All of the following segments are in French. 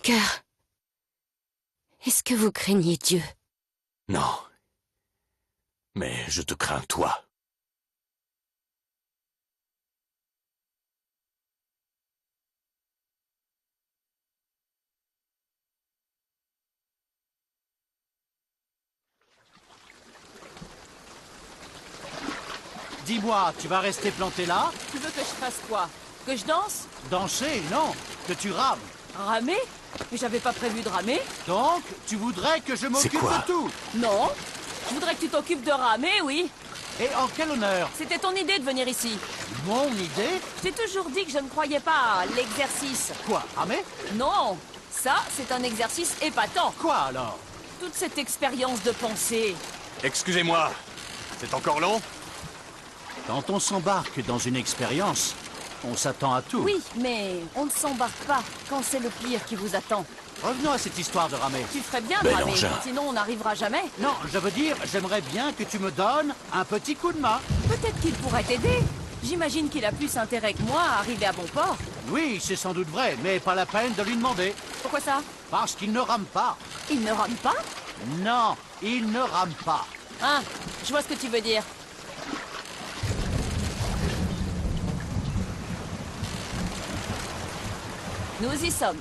cœur. Est-ce que vous craignez Dieu? Non. Mais je te crains, toi. Dis-moi, tu vas rester planté là? Tu veux que je fasse quoi? Que je danse? Danser, non. Que tu rames. Ramer? Mais j'avais pas prévu de ramer. Donc, tu voudrais que je m'occupe quoi? de tout? Non. Je voudrais que tu t'occupes de ramer, oui. Et en quel honneur? C'était ton idée de venir ici. Mon idée? Je t'ai toujours dit que je ne croyais pas à l'exercice. Quoi, ramer? Non. Ça, c'est un exercice épatant. Quoi alors? Toute cette expérience de pensée. Excusez-moi. C'est encore long? Quand on s'embarque dans une expérience, on s'attend à tout. Oui, mais on ne s'embarque pas quand c'est le pire qui vous attend. Revenons à cette histoire de ramer. Tu ferais bien de Bel ramer, engin. sinon on n'arrivera jamais. Non, je veux dire, j'aimerais bien que tu me donnes un petit coup de main. Peut-être qu'il pourrait t'aider. J'imagine qu'il a plus intérêt que moi à arriver à bon port. Oui, c'est sans doute vrai, mais pas la peine de lui demander. Pourquoi ça? Parce qu'il ne rame pas. Il ne rame pas? Non, il ne rame pas. Ah, je vois ce que tu veux dire. Nous y sommes.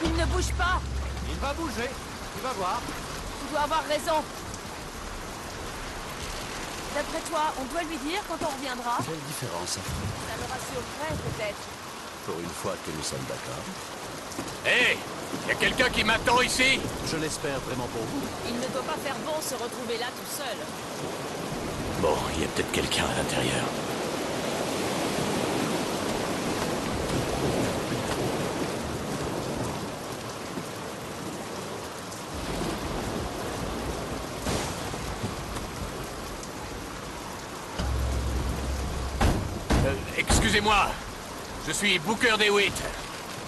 Il ne bouge pas. Il va bouger, tu vas voir. Tu dois avoir raison. D'après toi, on doit lui dire quand on reviendra? Quelle différence ça ferait? Ça le rassurerait peut-être. Pour une fois que nous sommes d'accord. Hé! Y a quelqu'un qui m'attend ici? Je l'espère vraiment pour vous. Il ne doit pas faire bon se retrouver là tout seul. Bon, il y a peut-être quelqu'un à l'intérieur. Excusez-moi. Je suis Booker DeWitt.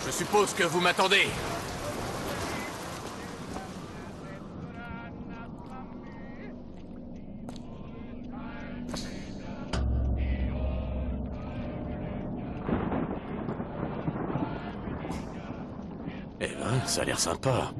Je suppose que vous m'attendez. Eh ben, ça a l'air sympa.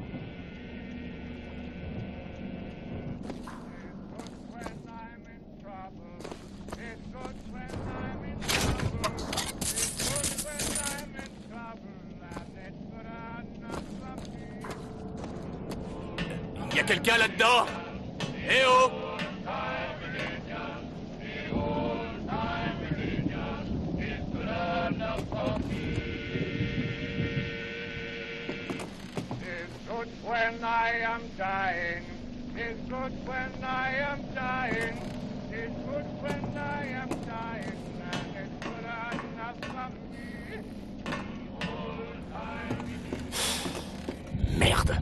Y a quelqu'un là-dedans? Eh oh! When I am dying, it's good when I am dying, it's good when I am dying, and it's good enough for me. Merde.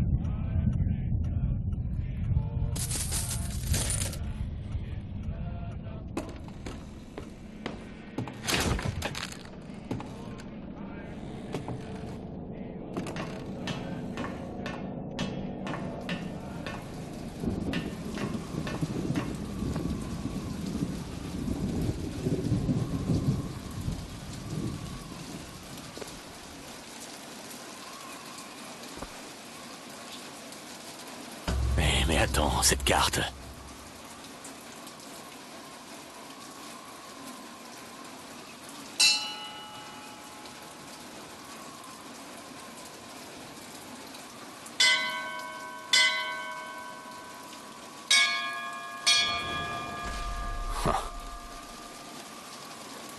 Mais attends, cette carte...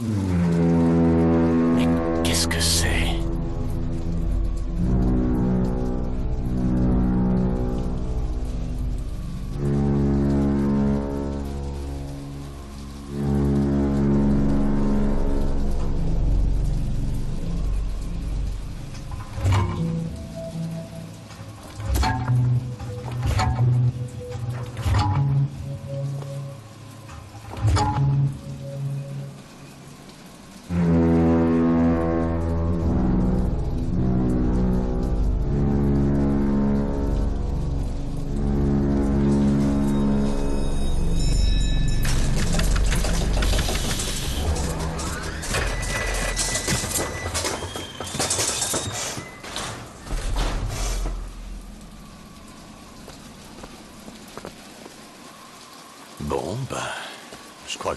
Mais qu'est-ce que c'est?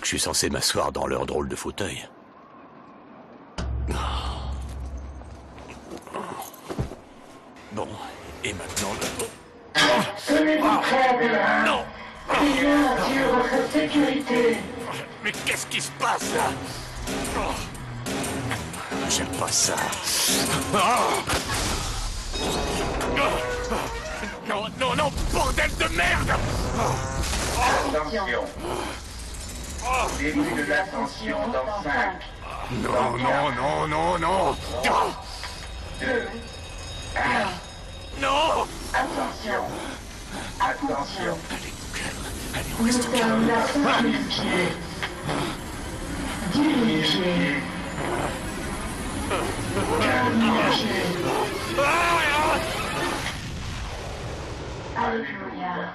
que je suis censé m'asseoir dans leur drôle de fauteuil. Bon, et maintenant Tenez-vous près de là. Non! Veillez sur votre sécurité. Mais qu'est-ce qui se passe là? J'aime pas ça. Non, non, non, bordel de merde! Attention. Début de l'ascension dans 5, Non, non, non, non, non! 2, 1. Non! Attention. Attention. Allez, on Nous reste calme. sommes à 5000 pieds. 10 000 pieds. 15 000 pieds. Alléluia.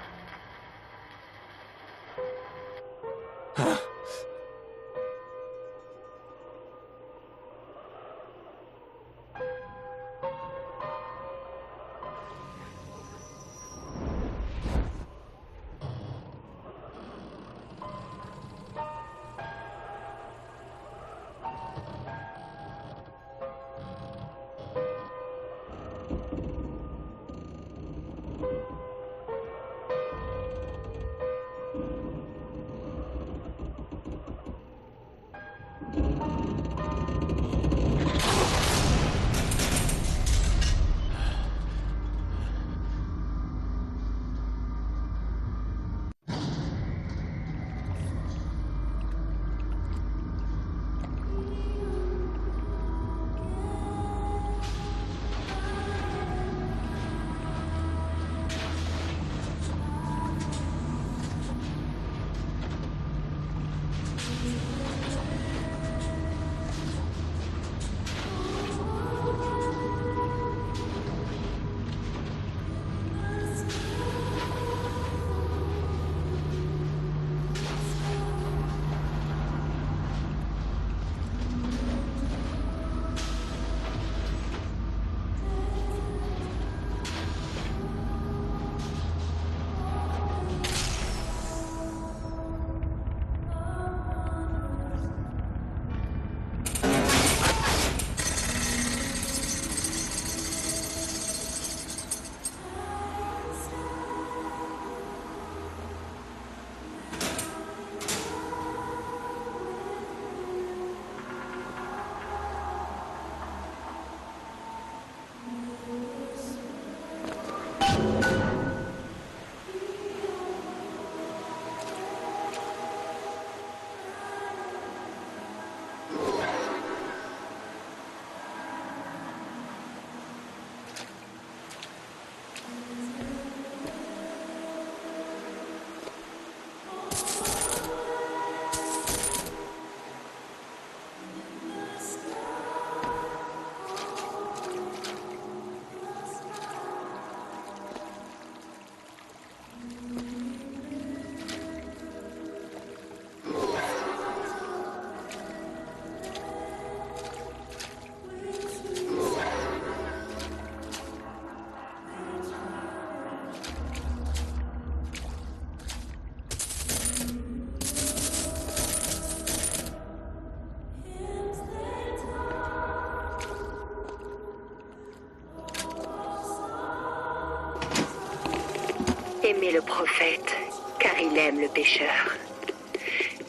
Aimez le prophète, car il aime le pécheur.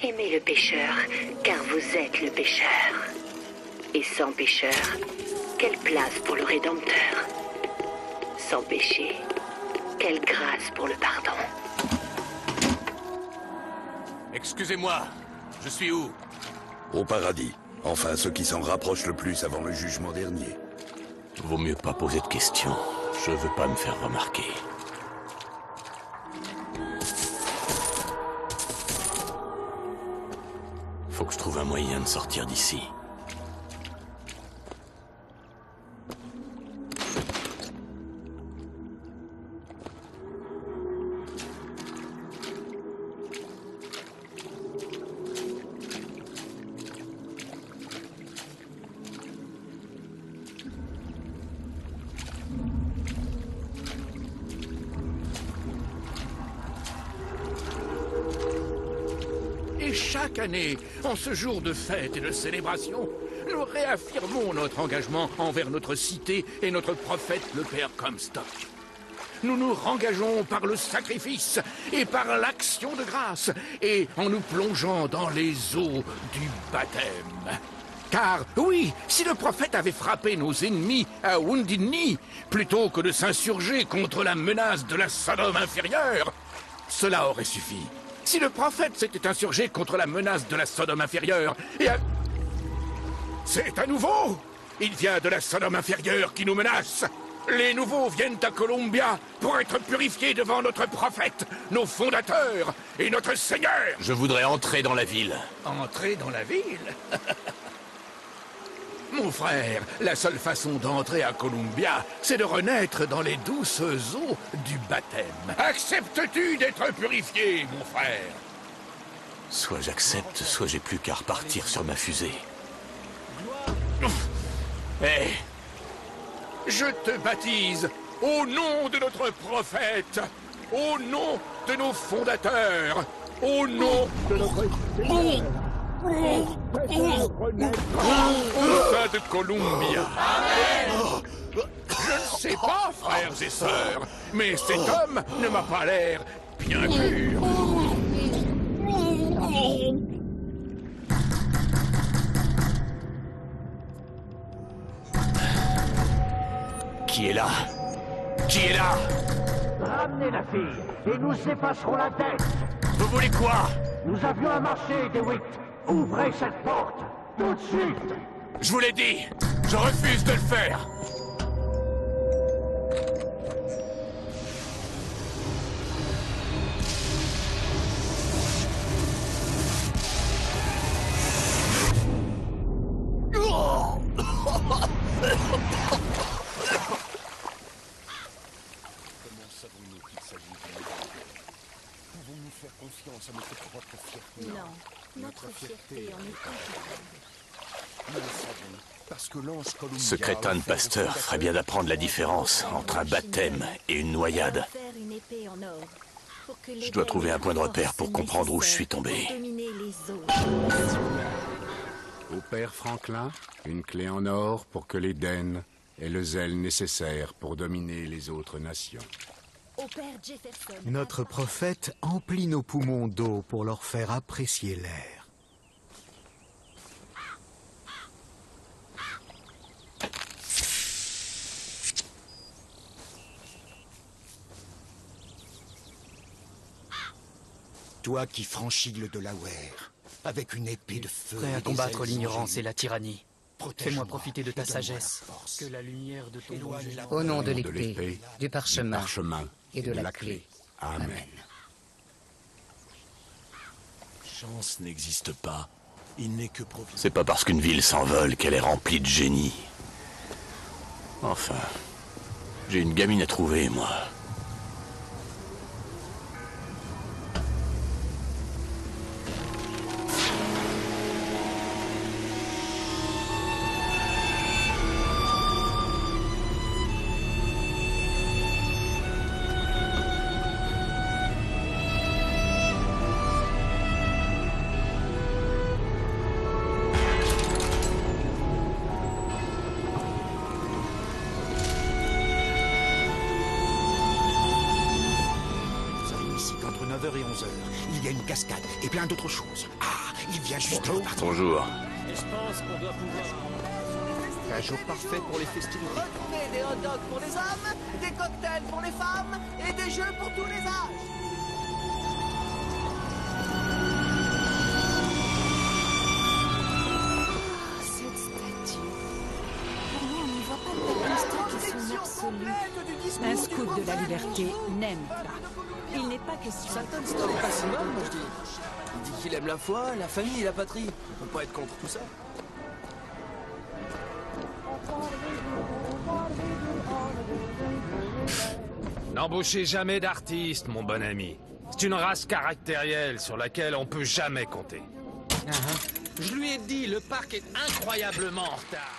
Aimez le pécheur, car vous êtes le pécheur. Et sans pécheur, quelle place pour le Rédempteur? Sans péché, quelle grâce pour le pardon? Excusez-moi, je suis où? Au paradis. Enfin, ceux qui s'en rapprochent le plus avant le jugement dernier. Vaut mieux pas poser de questions. Je veux pas me faire remarquer. Faut que je trouve un moyen de sortir d'ici. chaque année, en ce jour de fête et de célébration, nous réaffirmons notre engagement envers notre cité et notre prophète, le Père Comstock. Nous nous rengageons par le sacrifice et par l'action de grâce, et en nous plongeant dans les eaux du baptême. Car, oui, si le prophète avait frappé nos ennemis à Wounded Knee, plutôt que de s'insurger contre la menace de la Sodome inférieure, cela aurait suffi. Si le prophète s'était insurgé contre la menace de la Sodome inférieure, c'est à nouveau! Il vient de la Sodome inférieure qui nous menace! Les nouveaux viennent à Columbia pour être purifiés devant notre prophète, nos fondateurs et notre Seigneur! Je voudrais entrer dans la ville. Entrer dans la ville? Mon frère, la seule façon d'entrer à Columbia, c'est de renaître dans les douces eaux du baptême. Acceptes-tu d'être purifié, mon frère? Soit j'accepte, soit j'ai plus qu'à repartir sur ma fusée. Hé! Je te baptise au nom de notre prophète, au nom de nos fondateurs, au nom de notre au sein de Columbia. Je ne sais pas, frères et sœurs, mais cet homme ne m'a pas l'air bien pur. Qui est là? Qui est là? Ramenez la fille, et nous effacerons la tête. Vous voulez quoi? Nous avions un marché, DeWitt. Ouvrez cette porte, tout de suite. Je vous l'ai dit, je refuse de le faire. Ce crétin de pasteur ferait bien d'apprendre la différence entre un baptême et une noyade. Je dois trouver un point de repère pour comprendre où je suis tombé. Au père Franklin, une clé en or pour que l'Éden ait le zèle nécessaire pour dominer les autres nations. Notre prophète emplit nos poumons d'eau pour leur faire apprécier l'air. Toi qui franchis le Delaware, avec une épée de feu... Prêt à combattre l'ignorance et la tyrannie. Protège-moi Fais-moi profiter de ta sagesse. Que la lumière de ton Au nom de l'épée, du parchemin et de la clé. Amen. Chance n'existe pas. Il n'est que C'est pas parce qu'une ville s'envole qu'elle est remplie de génie. Enfin, j'ai une gamine à trouver, moi. Il y a une cascade et plein d'autres choses. Ah, il vient juste de repartir. Bonjour. Je pense qu'on doit pouvoir... Un jour parfait pour les festivités. Retrouvez des hot dogs pour les hommes, des cocktails pour les femmes et des jeux pour tous les âges. Cette statue. Vraiment, on n'y voit pas de Comstock et son absolu. Un scout de la liberté n'aime pas. Il n'est pas question. Salton Stone est pas si mal, moi je dis. Il dit qu'il aime la foi, la famille et la patrie. On peut pas être contre tout ça. N'embauchez jamais d'artistes, mon bon ami. C'est une race caractérielle sur laquelle on peut jamais compter. Je lui ai dit, le parc est incroyablement en retard.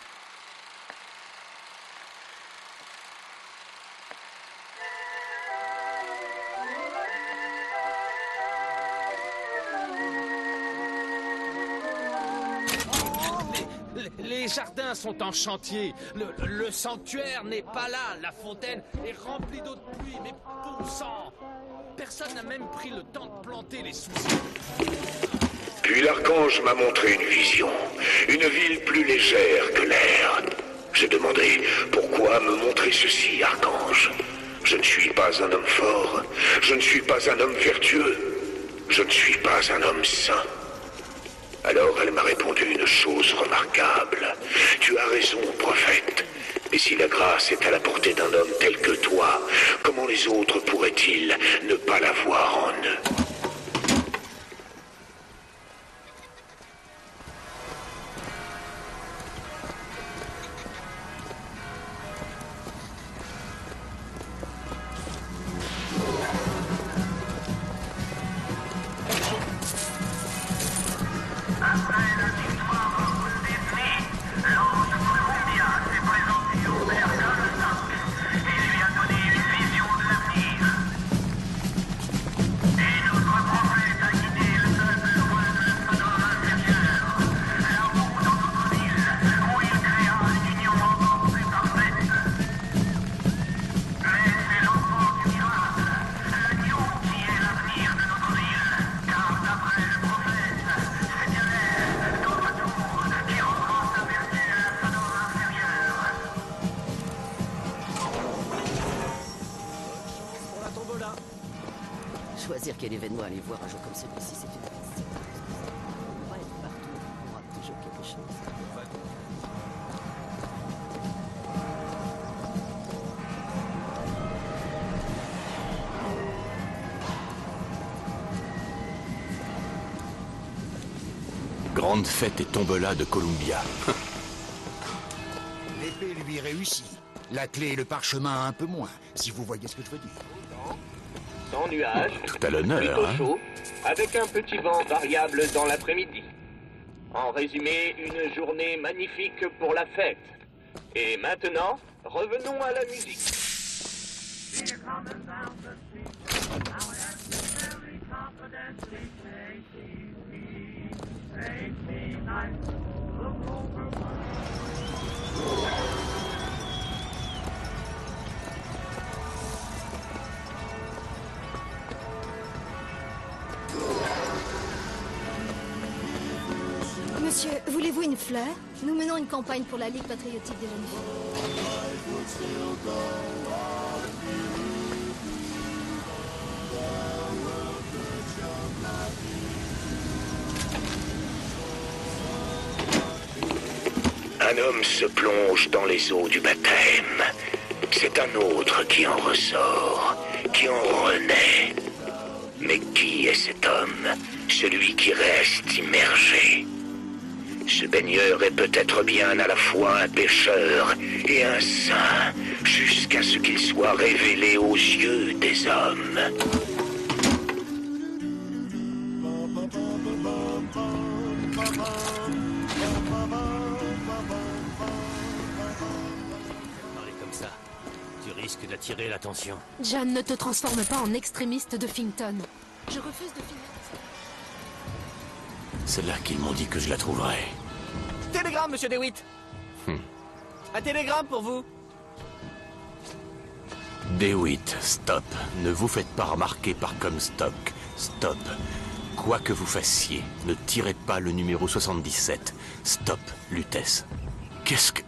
Les jardins sont en chantier. Le sanctuaire n'est pas là. La fontaine est remplie d'eau de pluie. Mais bon sang, personne n'a même pris le temps de planter les soucis. Puis l'archange m'a montré une vision. Une ville plus légère que l'air. J'ai demandé, pourquoi me montrer ceci, archange? Je ne suis pas un homme fort. Je ne suis pas un homme vertueux. Je ne suis pas un homme saint. Alors elle m'a répondu une chose remarquable. Tu as raison, prophète. Mais si la grâce est à la portée d'un homme tel que toi, comment les autres pourraient-ils ne pas la voir en eux? Choisir quel événement aller voir un jour comme celui-ci, c'est une question. On va être partout, on aura toujours quelque chose. Grande fête et tombola de Columbia. L'épée lui réussit. La clé et le parchemin un peu moins, si vous voyez ce que je veux dire. Sans nuage, Tout à l'honneur, plutôt hein. chaud, avec un petit vent variable dans l'après-midi. En résumé, une journée magnifique pour la fête. Et maintenant, revenons à la musique. Monsieur, voulez-vous une fleur? Nous menons une campagne pour la Ligue patriotique des jeunes filles. Un homme se plonge dans les eaux du baptême. C'est un autre qui en ressort, qui en renaît. Mais qui est cet homme? Celui qui reste immergé. Ce baigneur est peut-être bien à la fois un pécheur et un saint, jusqu'à ce qu'il soit révélé aux yeux des hommes. Parler comme ça, tu risques d'attirer l'attention. John, ne te transforme pas en extrémiste de Finkton. Je refuse de finir. C'est là qu'ils m'ont dit que je la trouverais. Télégramme, monsieur DeWitt. Un télégramme pour vous. DeWitt, stop. Ne vous faites pas remarquer par Comstock. Stop. Quoi que vous fassiez, ne tirez pas le numéro 77. Stop, Lutèce. Qu'est-ce que...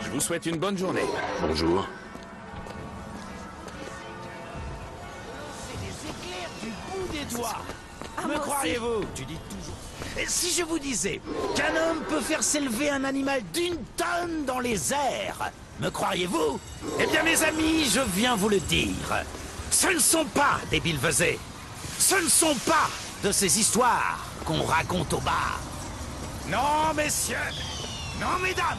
Je vous souhaite une bonne journée. Bonjour. C'est des éclairs du bout des doigts. Me croiriez-vous? Tu dis toujours. Et si je vous disais qu'un homme peut faire s'élever un animal d'1 tonne dans les airs, me croiriez-vous? Eh bien, mes amis, je viens vous le dire. Ce ne sont pas des billevesées. Ce ne sont pas de ces histoires qu'on raconte au bar. Non, messieurs. Non, mesdames.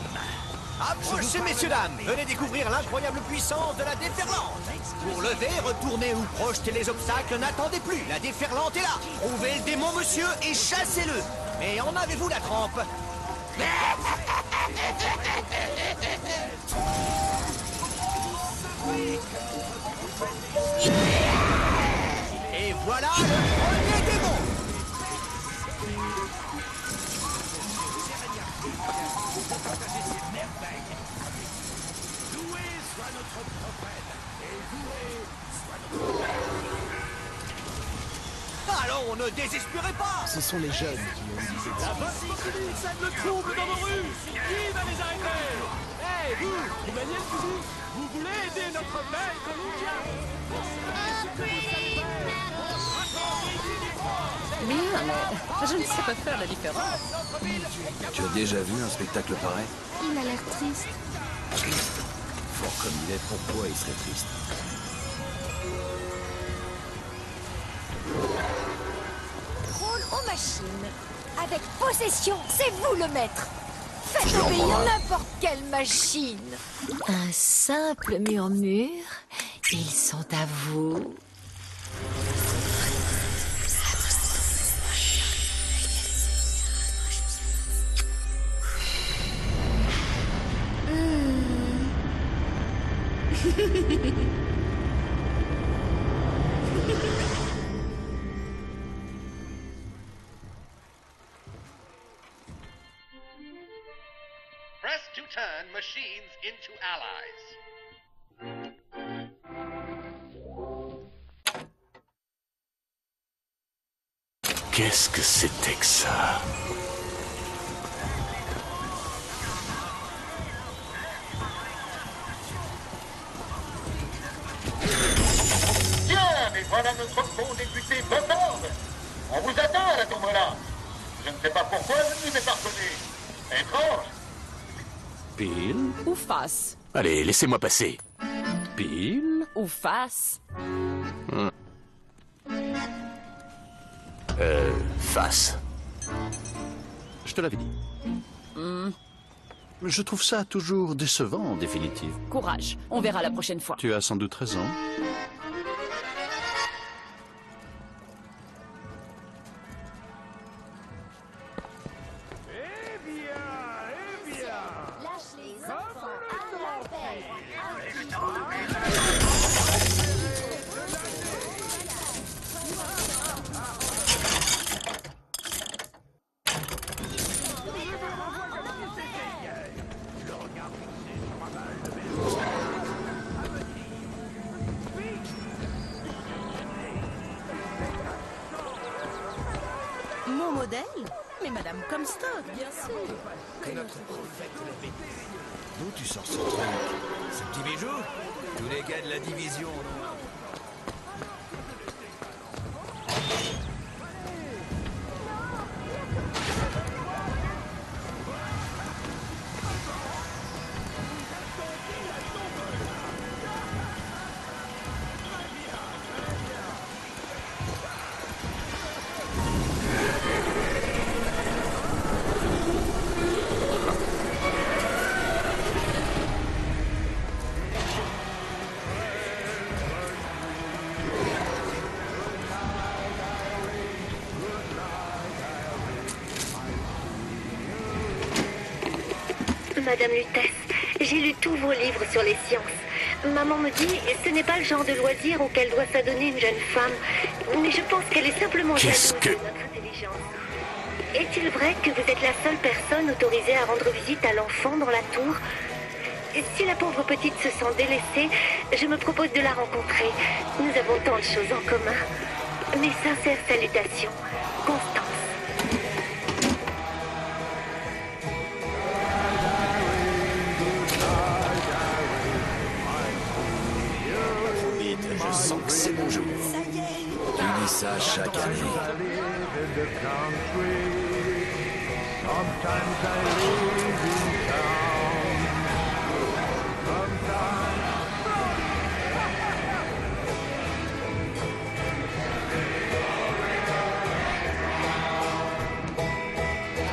Approchez, messieurs, dames. Venez découvrir l'incroyable puissance de la déferlante. Pour lever, retourner ou projeter les obstacles, n'attendez plus. La déferlante est là. Trouvez le démon, monsieur, et chassez-le. Mais en avez-vous la trempe? Et voilà le premier démon. Loué soit notre prophète, et loué soit notre père. Allons, ne désespérez pas. Ce sont les jeunes qui ont dit cette La voix populi sème le trouble dans nos rues. Qui va les arrêter? Hé, vous maniez le fusil? Vous voulez aider notre maître ninja? Bien, mais je ne sais pas faire la différence. Tu as déjà vu un spectacle pareil? Il a l'air triste. Triste. Fort comme il est, pourquoi il serait triste? Rôle aux machines. Avec possession, c'est vous le maître. Faites obéir n'importe quelle machine. Un simple murmure. Ils sont à vous. Press to turn machines into allies. Qu'est-ce que c'était que ça? Bien, mais voilà notre bon député Botord. On vous attend à la tombola. Je ne sais pas pourquoi je ne vous ai pas reconnu. Étrange. Pile? Ou face. Allez, laissez-moi passer. Pile? Ou face. Face. Je te l'avais dit. Je trouve ça toujours décevant, en définitive. Courage, on verra la prochaine fois. Tu as sans doute raison. Lâche les enfants à l'appel. Mon modèle? Mais Madame Comstock, bien sûr. Que notre prophète l'avait dit. D'où tu sors ce truc? Ce petit bijou? Tous les gars de la division en ont un. Madame Lutèce, j'ai lu tous vos livres sur les sciences. Maman me dit ce n'est pas le genre de loisir auquel doit s'adonner une jeune femme, mais je pense qu'elle est simplement jalouse de notre intelligence. Est-il vrai que vous êtes la seule personne autorisée à rendre visite à l'enfant dans la tour? Si la pauvre petite se sent délaissée, je me propose de la rencontrer. Nous avons tant de choses en commun. Mes sincères salutations, Constance. Je sens que c'est mon jour. Tu dis ça chaque année.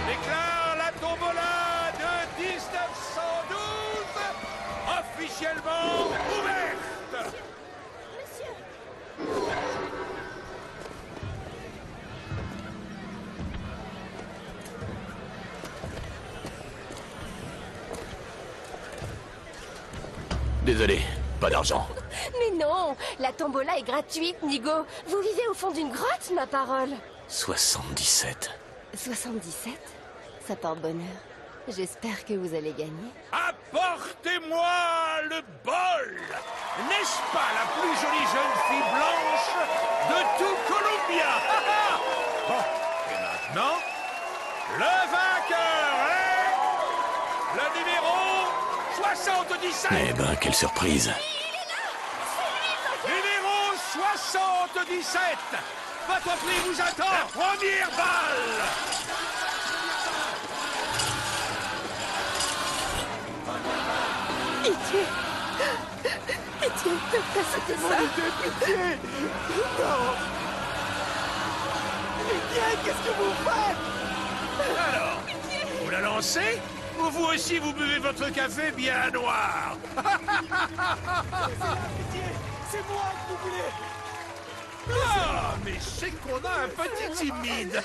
Déclare la tombola de 1912. Désolé, pas d'argent. Mais non, la tombola est gratuite, Nigo. Vous vivez au fond d'une grotte, ma parole. 77. 77? Ça porte bonheur. J'espère que vous allez gagner. Apportez-moi le bol! N'est-ce pas la plus jolie jeune fille blanche de tout Columbia? Bon, et maintenant, le vainqueur est... le numéro 77! Eh ben, quelle surprise. Numéro 77! Votre prix vous attend! La première balle! Pitié! Pitié, c'était ça! Pitié! Non! Pitié, qu'est-ce que vous faites? Alors, vous la lancez? Ou vous aussi vous buvez votre café bien noir? Pitié, c'est moi que vous voulez! Ah, mais c'est qu'on a un petit timide!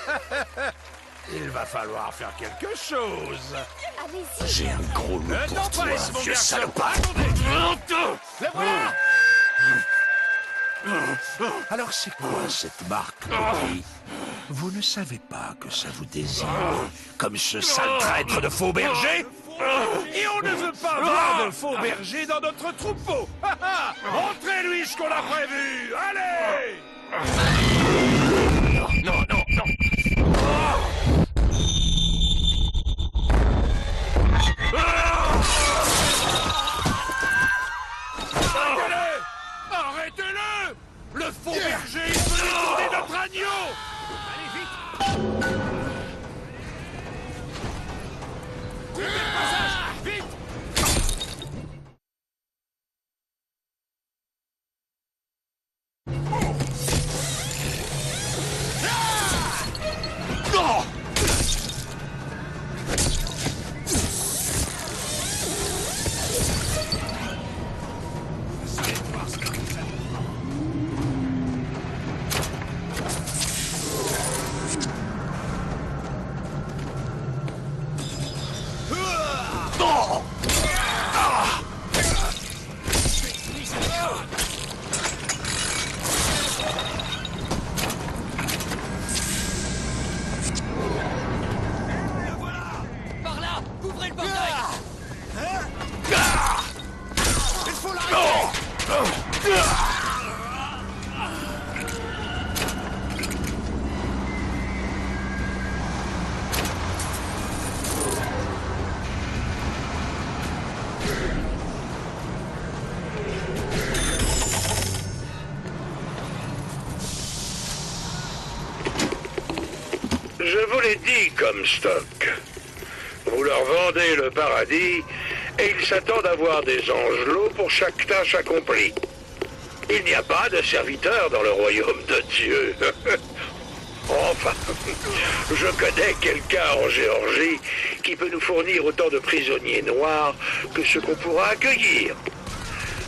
Il va falloir faire quelque chose. J'ai un gros loup pour toi, vieux salopard. Le voilà! Alors c'est quoi cette marque, petit? Vous ne savez pas que ça vous désigne, comme ce sale traître de faux berger? Et on ne veut pas voir de faux berger dans notre troupeau. Montrez-lui ce qu'on a prévu. Allez! Non, non, non. Arrêtez-le! Arrêtez-le! Le faux berger il veut détourner notre agneau! Allez, vite! Coupez le passage! Vite! Non! Par là! Couvrez le portail! Il faut l'arrêter! Je vous l'ai dit, Comstock. Vous leur vendez le paradis et ils s'attendent à voir des angelots pour chaque tâche accomplie. Il n'y a pas de serviteurs dans le royaume de Dieu. Enfin, je connais quelqu'un en Géorgie qui peut nous fournir autant de prisonniers noirs que ce qu'on pourra accueillir.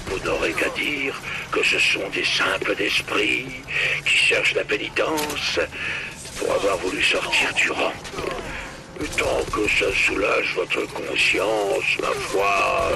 Vous n'aurez qu'à dire que ce sont des simples d'esprit qui cherchent la pénitence pour avoir voulu sortir du rang. Tant que ça soulage votre conscience, ma foi...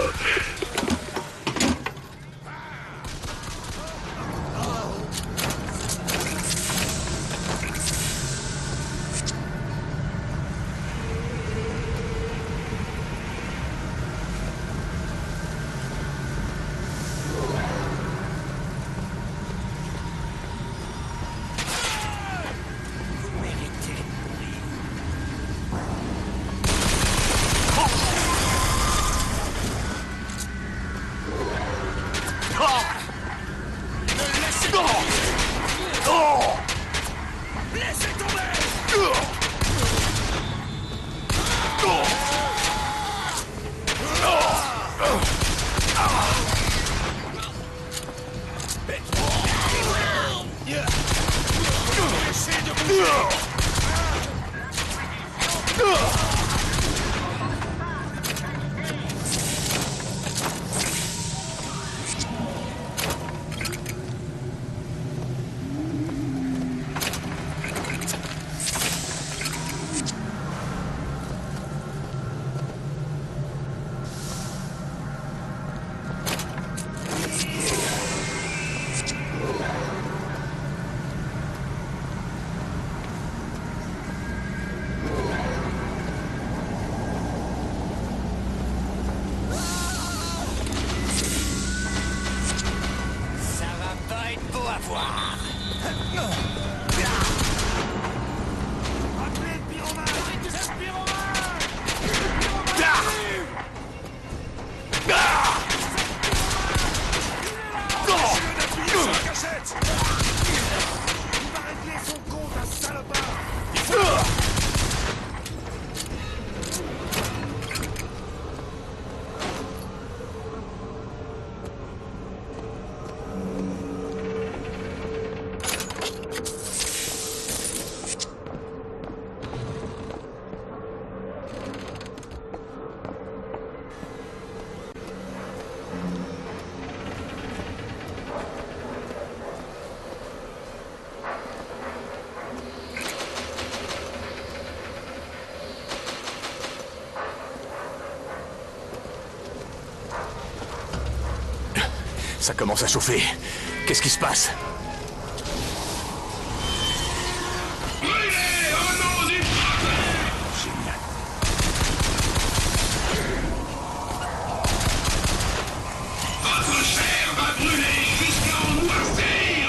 Va voir. Appelez le pyromane. C'est le pyromane. Cachette. Il va régler son compte, un salopard. Ça commence à chauffer. Qu'est-ce qui se passe? Votre chair va brûler jusqu'à en noircir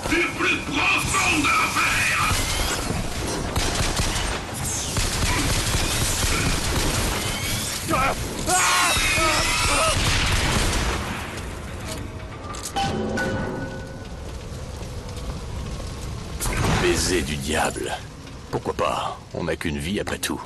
du plus profond de l'enfer. Baiser du diable. Pourquoi pas? On n'a qu'une vie après tout.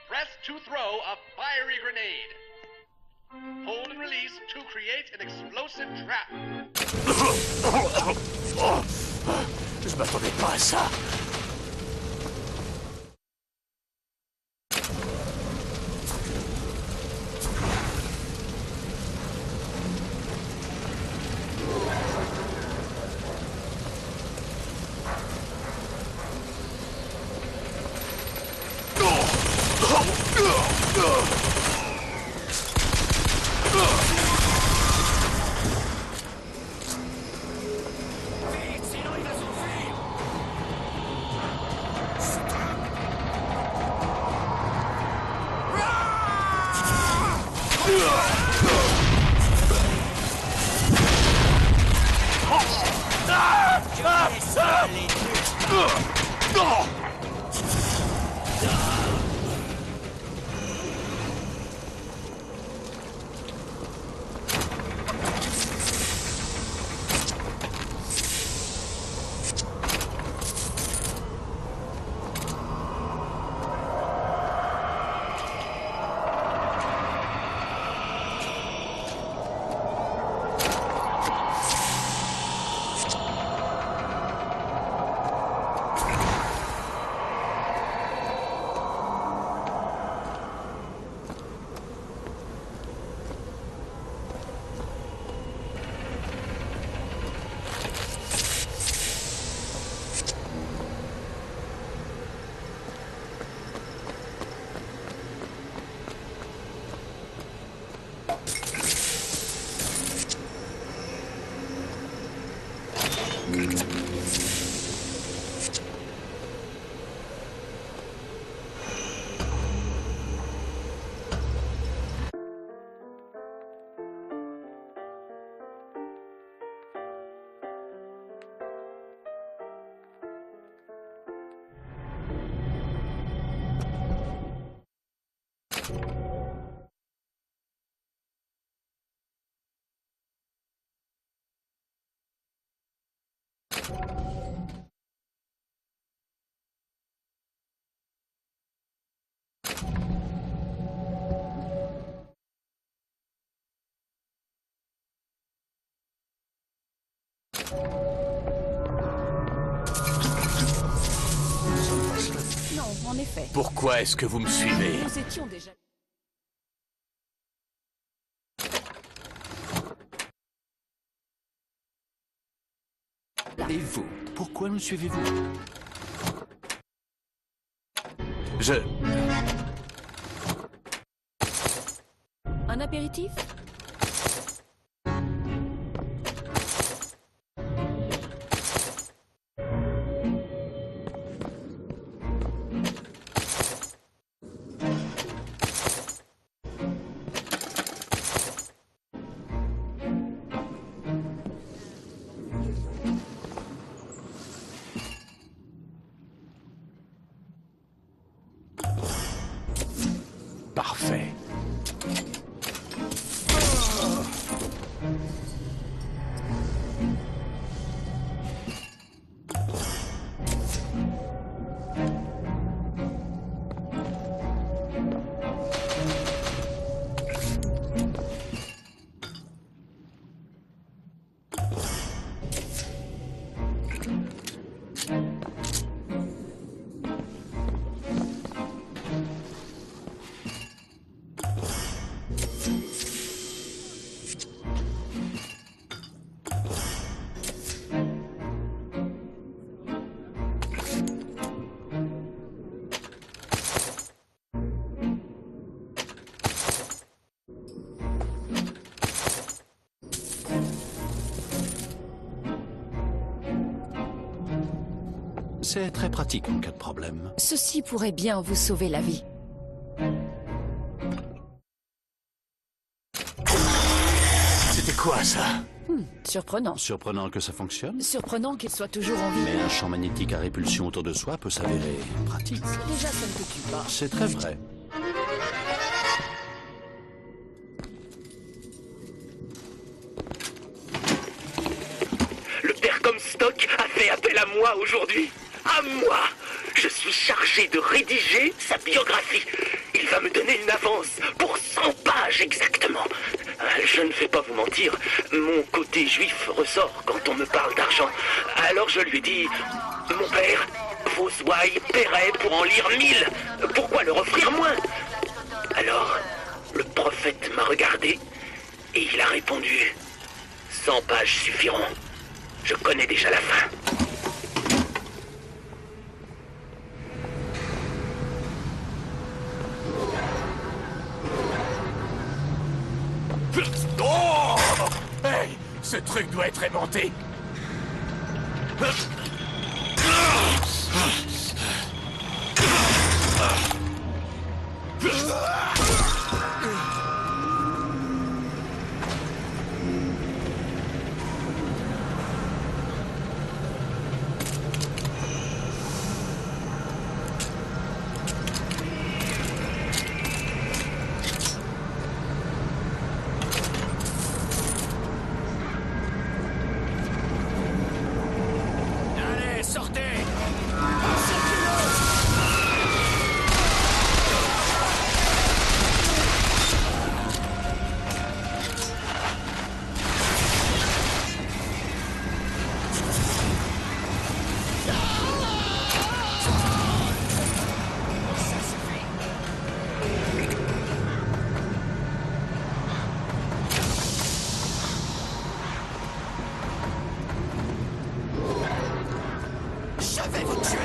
Press to throw a fiery grenade. Hold and release to create an explosive trap. Je m'attendais pas à ça. Non, en effet. Pourquoi est-ce que vous me suivez? Nous étions déjà... Et vous? Pourquoi nous suivez-vous? Un apéritif? Parfait. C'est très pratique en cas de problème. Ceci pourrait bien vous sauver la vie. C'était quoi ça? Surprenant. Surprenant que ça fonctionne. Surprenant qu'il soit toujours en vie. Mais un champ magnétique à répulsion autour de soi peut s'avérer pratique. Déjà, ça ne te tue pas. C'est très vrai. Le père Comstock a fait appel à moi aujourd'hui. À moi! Je suis chargé de rédiger sa biographie. Il va me donner une avance pour 100 pages exactement. Je ne vais pas vous mentir, mon côté juif ressort quand on me parle d'argent. Alors je lui dis, mon père, vos ouailles paieraient pour en lire 1000. Pourquoi leur offrir moins? Alors, le prophète m'a regardé et il a répondu, 100 pages suffiront. Je connais déjà la fin. Oh! Hey, ce truc doit être aimanté. Allez, sortez! Je vais vous tuer!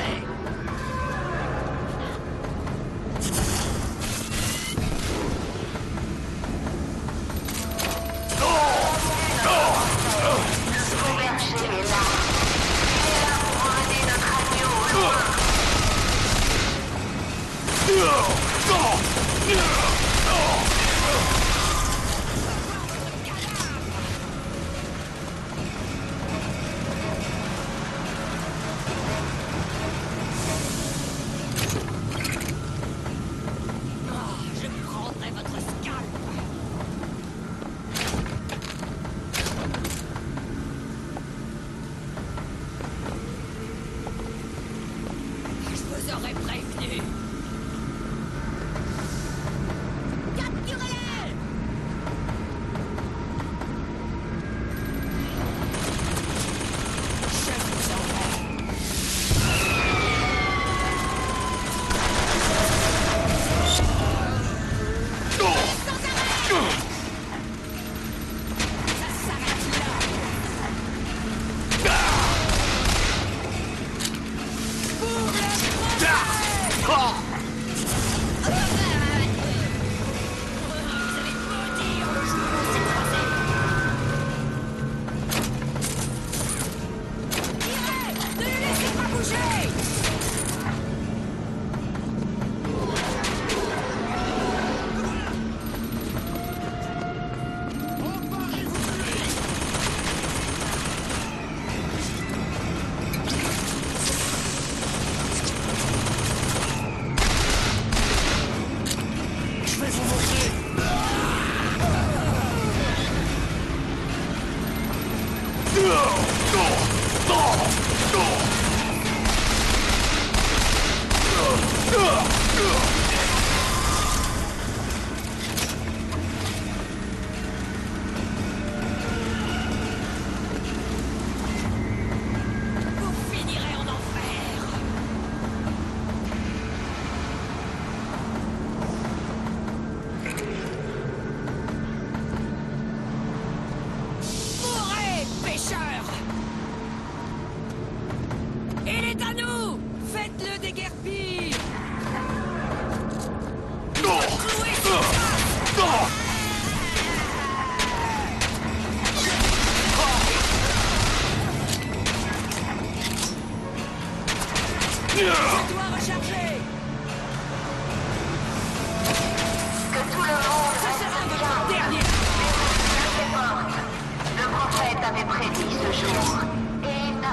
Je prendrai votre scalp! Je vous aurais prévenu! Capturez-les! Je vous envoie! Ne les laissez pas bouger!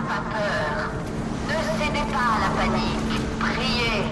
pas peur. Ne cédez pas à la panique. Priez.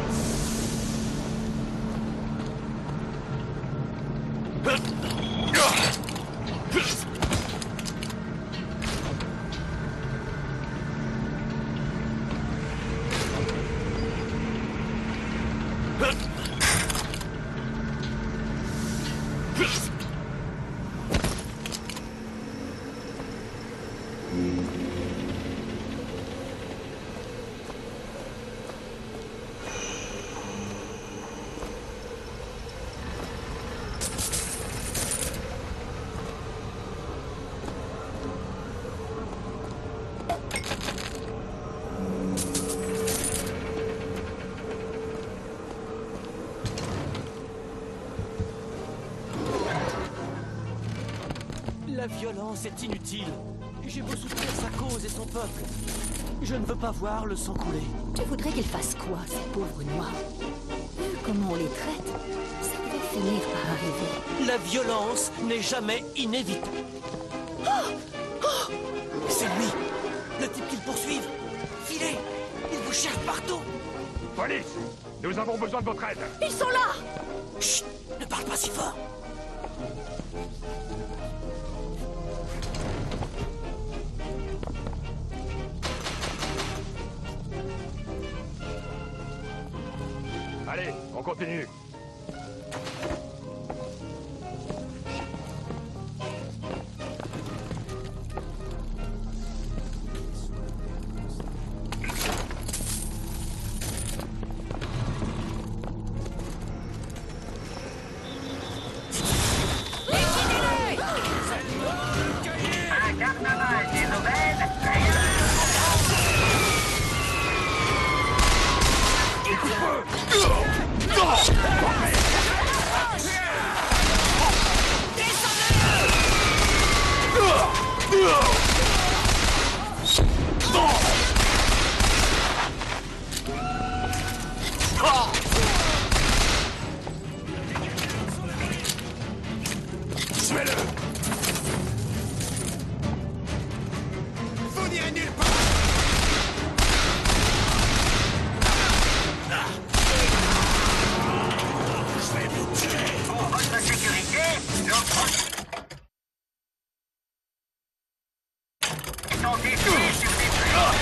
La violence est inutile. J'ai beau soutenir sa cause et son peuple. Je ne veux pas voir le sang couler. Tu voudrais qu'ils fassent quoi, ces pauvres noirs? Vu comment on les traite, ça devait finir par arriver. La violence n'est jamais inévitable. C'est lui, le type qu'ils poursuivent. Filez, ils vous cherchent partout. Police, nous avons besoin de votre aide. Ils sont là! Chut, ne parle pas si fort. Allez, on continue. Un carnaval des aubaines, rien Tuez-le! Vous n'irez nulle part. Je vais vous tuer! pour votre sécurité. Nos proches sont définis sur des plans.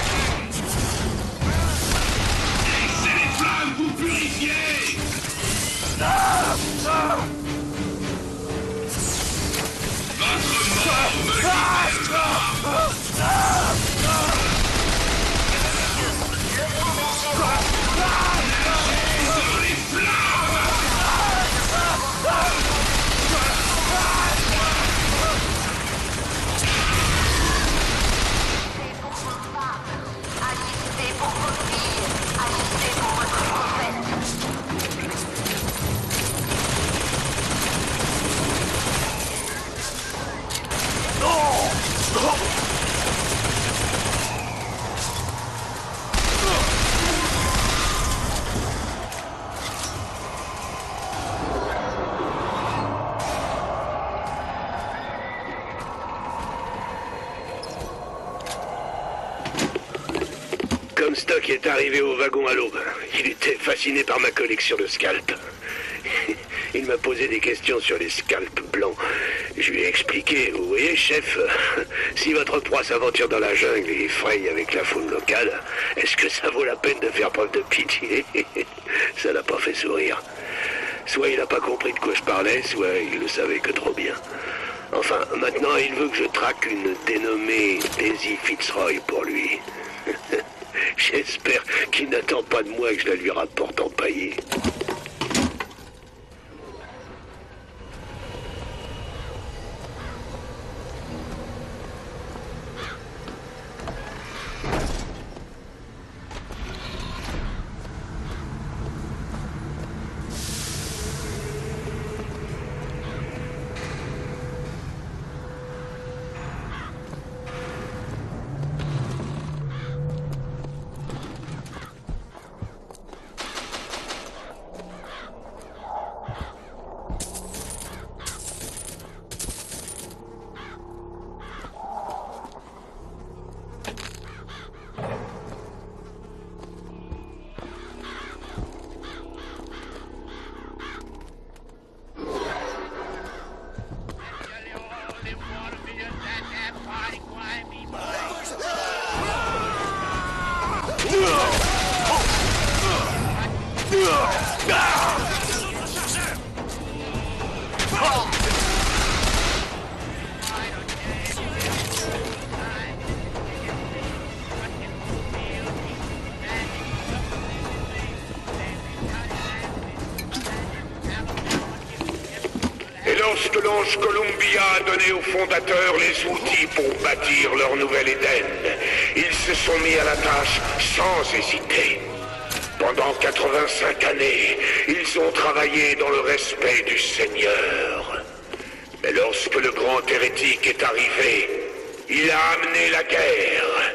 Laissez les flammes vous purifier! Votre mort me dans les flammes! Agissez pour vos filles. Agissez pour votre prophète. Comstock est arrivé au wagon à l'aube. Il était fasciné par ma collection de scalps. Il m'a posé des questions sur les scalps blancs. Je lui ai expliqué, vous voyez, chef, si votre proie s'aventure dans la jungle et fraye avec la faune locale, est-ce que ça vaut la peine de faire preuve de pitié? Ça l'a pas fait sourire. Soit il n'a pas compris de quoi je parlais, soit il le savait que trop bien. Enfin, maintenant, il veut que je traque une dénommée Daisy Fitzroy pour lui. J'espère qu'il n'attend pas de moi que je la lui rapporte empaillée. lorsque l'ange Columbia a donné aux fondateurs les outils pour bâtir leur nouvel Éden, ils se sont mis à la tâche sans hésiter. Pendant 85 années, ils ont travaillé dans le respect du Seigneur. Mais lorsque le grand hérétique est arrivé, il a amené la guerre.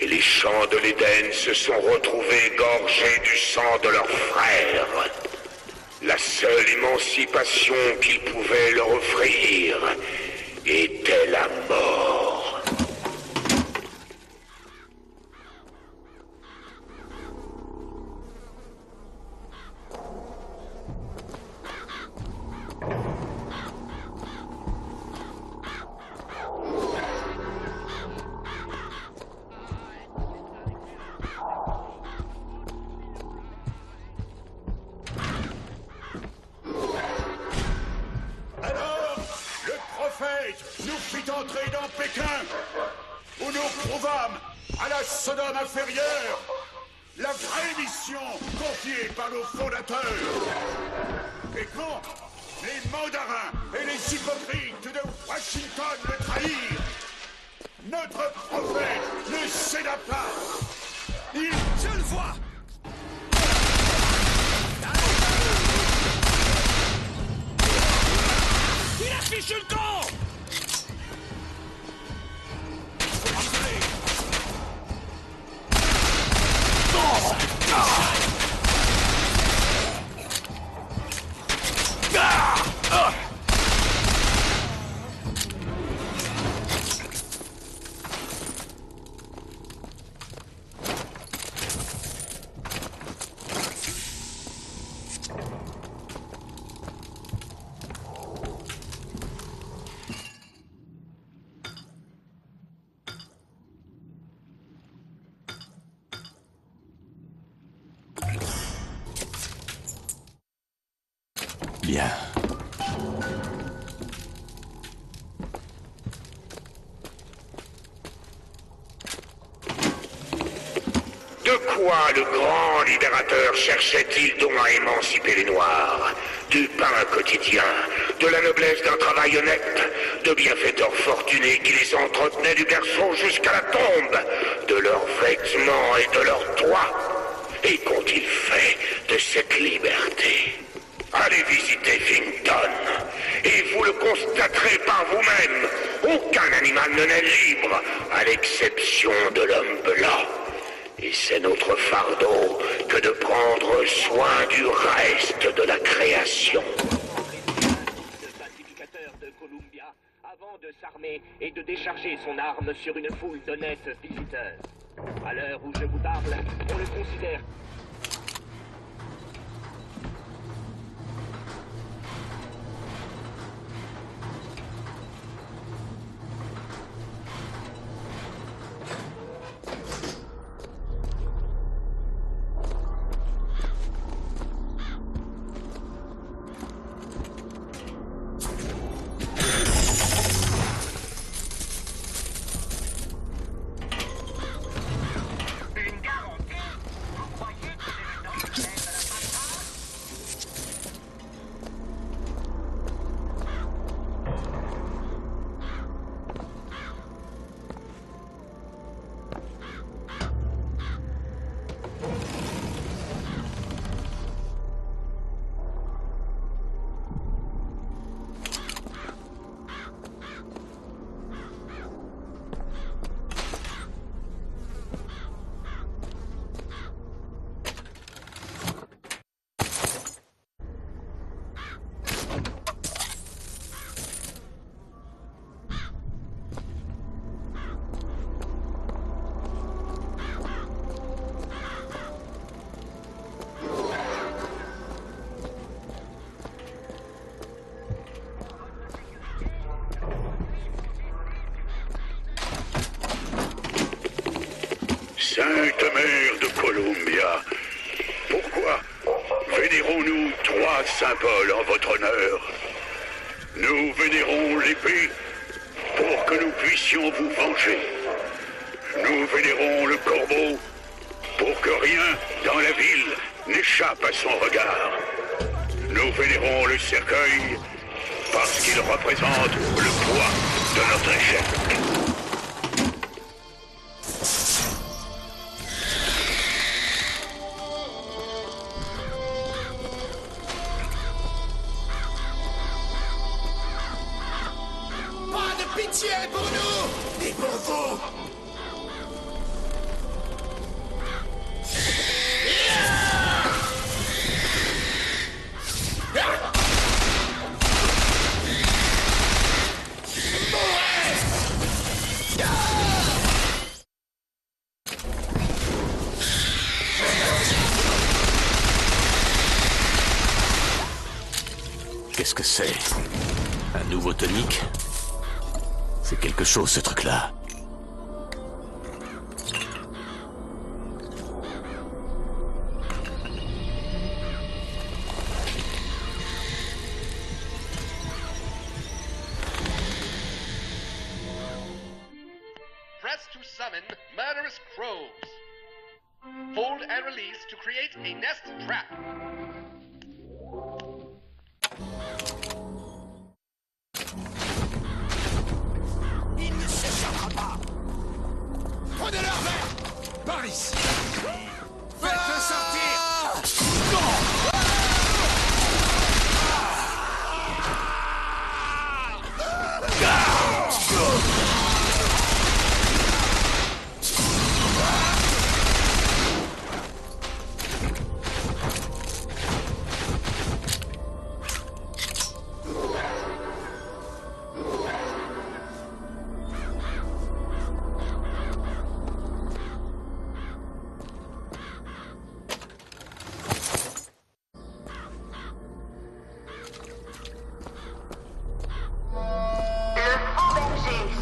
Et les champs de l'Éden se sont retrouvés gorgés du sang de leurs frères. La seule émancipation qu'ils pouvaient leur offrir était la mort. Entrer dans Pékin, où nous prouvâmes à la Sodome inférieure la vraie mission confiée par nos fondateurs. Et quand les mandarins et les hypocrites de Washington le trahirent, notre prophète ne céda pas. Je le vois. Il a fichu le camp. Bien. De quoi le grand libérateur cherchait-il donc à émanciper les Noirs? Du pain quotidien, de la noblesse d'un travail honnête, de bienfaiteurs fortunés qui les entretenaient du berceau jusqu'à la tombe, de leurs vêtements et de leurs toits. Et qu'ont-ils fait de cette liberté? Allez visiter Finkton, et vous le constaterez par vous-même. Aucun animal ne naît libre, à l'exception de l'homme blanc. Et c'est notre fardeau que de prendre soin du reste de la création. Le pacificateur de Columbia, avant de s'armer et de décharger son arme sur une foule d'honnêtes visiteurs. À l'heure où je vous parle, on le considère Sainte Mère de Columbia, pourquoi vénérons-nous trois symboles en votre honneur? Nous vénérons l'épée pour que nous puissions vous venger. Nous vénérons le corbeau pour que rien dans la ville n'échappe à son regard. Nous vénérons le cercueil parce qu'il représente le poids de notre échec. Pas de pitié pour nous, ni pour vous. Qu'est-ce que c'est? Un nouveau tonique? C'est quelque chose, ce truc-là. Press to summon murderous crows. Hold and release to create a nest trap. Il ne s'échappera pas. Prenez leur verre. Par ici. Faites-le sortir. Non.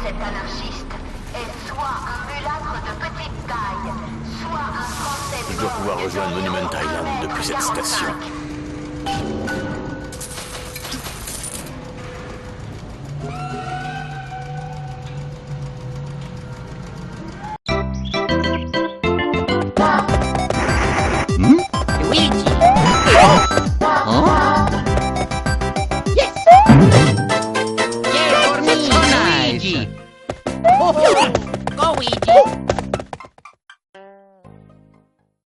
Cet anarchiste est soit un mulâtre de petite taille, soit un Français... Je dois pouvoir rejoindre Monument Island depuis cette station. Luigi. Yes. Yeah, for me, Luigi. Go, Luigi.